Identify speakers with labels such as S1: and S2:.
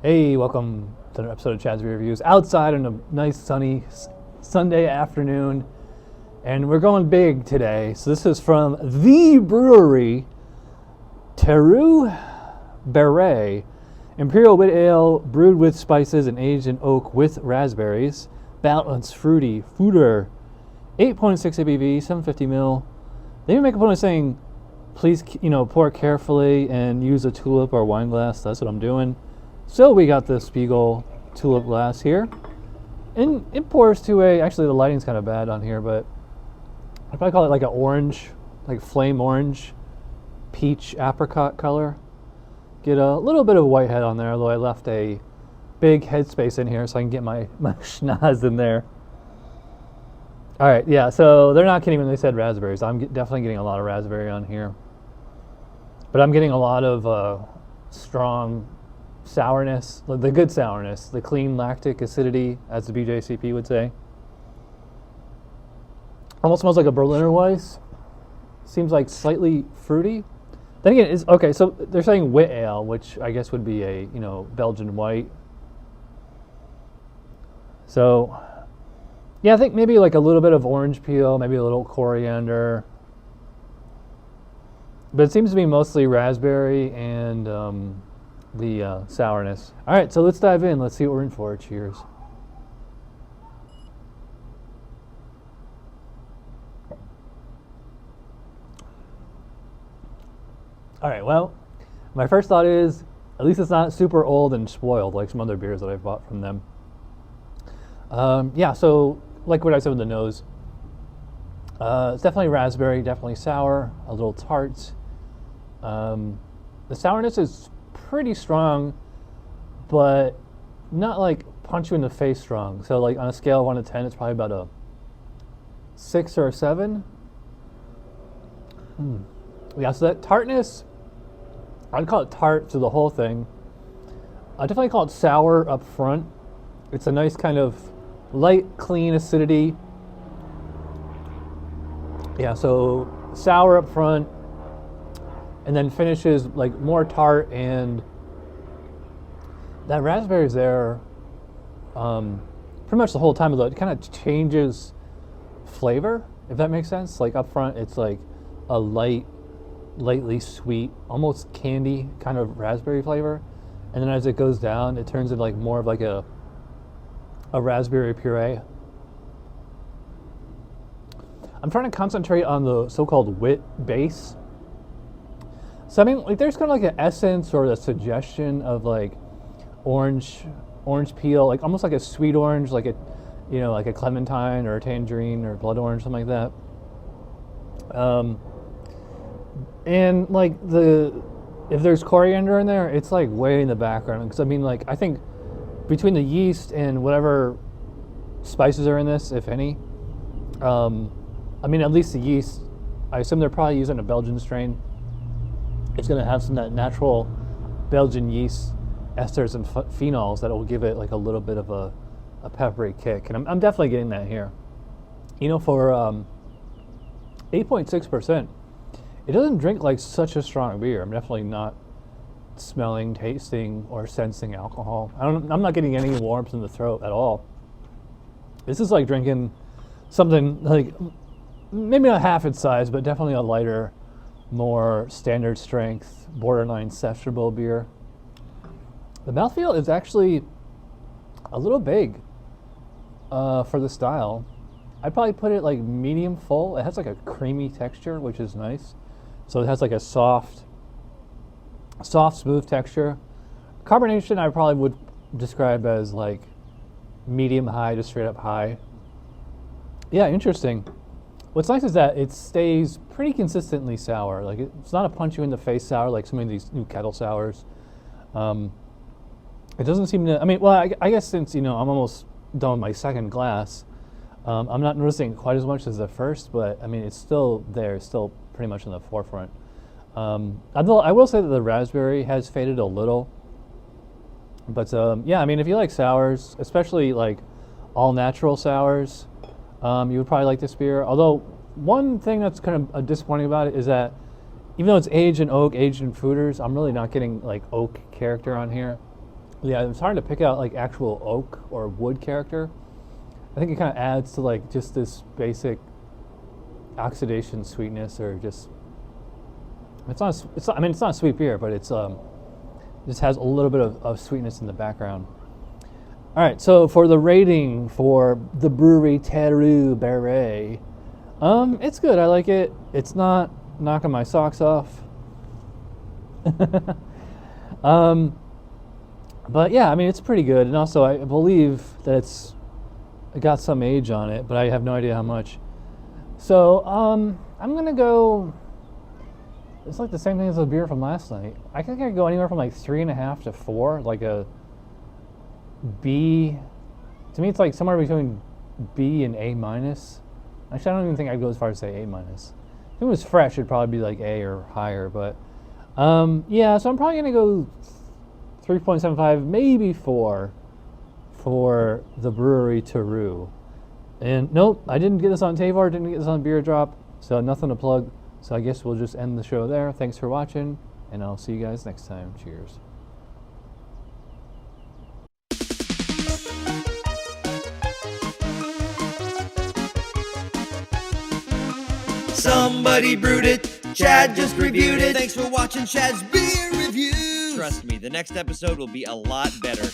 S1: Hey, welcome to another episode of Chad's Beer Reviews. Outside on a nice sunny Sunday afternoon, and we're going big today. So this is from the brewery, 𝗬𝗲𝗿𝗂𝗂𝗂𝗂, Imperial Wit Ale brewed with spices and aged in oak with raspberries. Balanced, fruity, fooder, 8.6 ABV, 750 ml. They even make a point of saying, please, pour carefully and use a tulip or wine glass. That's what I'm doing. So we got the 𝗧𝗲𝗿𝗂𝗂𝗂𝗂 tulip glass here, and it pours to actually the lighting's kind of bad on here, but I'd probably call it like an orange, like flame orange, peach apricot color. Get a little bit of white head on there, although I left a big headspace in here so I can get my schnoz in there. All right, yeah, so they're not kidding when they said raspberries. I'm definitely getting a lot of raspberry on here, but I'm getting a lot of strong sourness, the good sourness, the clean lactic acidity, as the BJCP would say. Almost smells like a Berliner Weiss. Seems like slightly fruity. Then again, it's okay. So they're saying wit ale, which I guess would be a Belgian white. So yeah, I think maybe like a little bit of orange peel, maybe a little coriander, but it seems to be mostly raspberry and the sourness. All right, so let's dive in. Let's see what we're in for. Cheers. All right, well, my first thought is, at least it's not super old and spoiled like some other beers that I've bought from them. Yeah, so like what I said with the nose, it's definitely raspberry, definitely sour, a little tart. The sourness is pretty strong, but not like punch you in the face strong. So like on a scale of 1 to 10, it's probably about a 6 or a 7. Yeah, so that tartness, I'd call it tart through the whole thing. I'd definitely call it sour up front. It's a nice kind of light, clean acidity. Yeah, so sour up front, and then finishes like more tart, and that raspberry's there pretty much the whole time, although it kind of changes flavor, if that makes sense. Like up front, it's like a lightly sweet, almost candy kind of raspberry flavor, and then as it goes down, it turns into like more of like a raspberry puree. I'm trying to concentrate on the so-called wit base. So I mean, like there's kind of like an essence or a suggestion of like orange peel, like almost like a sweet orange, like a like a clementine or a tangerine or blood orange, something like that. And like if there's coriander in there, it's like way in the background, because I mean, like I think between the yeast and whatever spices are in this, if any, I mean at least the yeast, I assume they're probably using a Belgian strain. It's going to have some of that natural Belgian yeast esters and phenols that will give it like a little bit of a peppery kick, and I'm definitely getting that here. For 8.6%, it doesn't drink like such a strong beer. I'm definitely not smelling, tasting, or sensing alcohol. I'm not getting any warmth in the throat at all. This is like drinking something like maybe not half its size, but definitely a lighter, more standard strength, borderline sessionable beer. The mouthfeel is actually a little big for the style. I'd probably put it like medium full. It has like a creamy texture, which is nice. So it has like a soft, smooth texture. Carbonation I probably would describe as like medium high to straight up high. Yeah, interesting. What's nice is that it stays pretty consistently sour. Like it's not a punch you in the face sour like some of these new kettle sours. It doesn't seem to. I mean, well, I guess since I'm almost done with my second glass, I'm not noticing quite as much as the first. But I mean, it's still there. It's still pretty much in the forefront. I will say that the raspberry has faded a little. But yeah, I mean, if you like sours, especially like all natural sours, you would probably like this beer. Although one thing that's kind of disappointing about it is that even though it's aged in oak, aged in foeders, I'm really not getting like oak character on here. Yeah, it's hard to pick out like actual oak or wood character. I think it kind of adds to like just this basic oxidation sweetness, or just it's not. I mean, it's not sweet beer, but it's just has a little bit of sweetness in the background. All right, so for the rating for the brewery 𝗬𝗲𝗿𝗏 Beret, it's good. I like it. It's not knocking my socks off. But yeah, I mean, it's pretty good. And also, I believe that it got some age on it, but I have no idea how much. So I'm gonna go. It's like the same thing as the beer from last night. I think I could go anywhere from like 3.5 to 4, like a B. To me, it's like somewhere between B and A minus. Actually, I don't even think I'd go as far as say A minus. If it was fresh, it'd probably be like A or higher. But yeah, so I'm probably gonna go 3.75, maybe 4 for the brewery 𝗬𝗲𝗏. And nope, I didn't get this on 𝗲𝗏𝗏𝗏, didn't get this on Beer Drop, so nothing to plug. So I guess we'll just end the show there. Thanks for watching, and I'll see you guys next time. Cheers.
S2: Somebody brewed it, Chad just reviewed it. Thanks for watching Chad's Beer Review. Trust me, the next episode will be a lot better.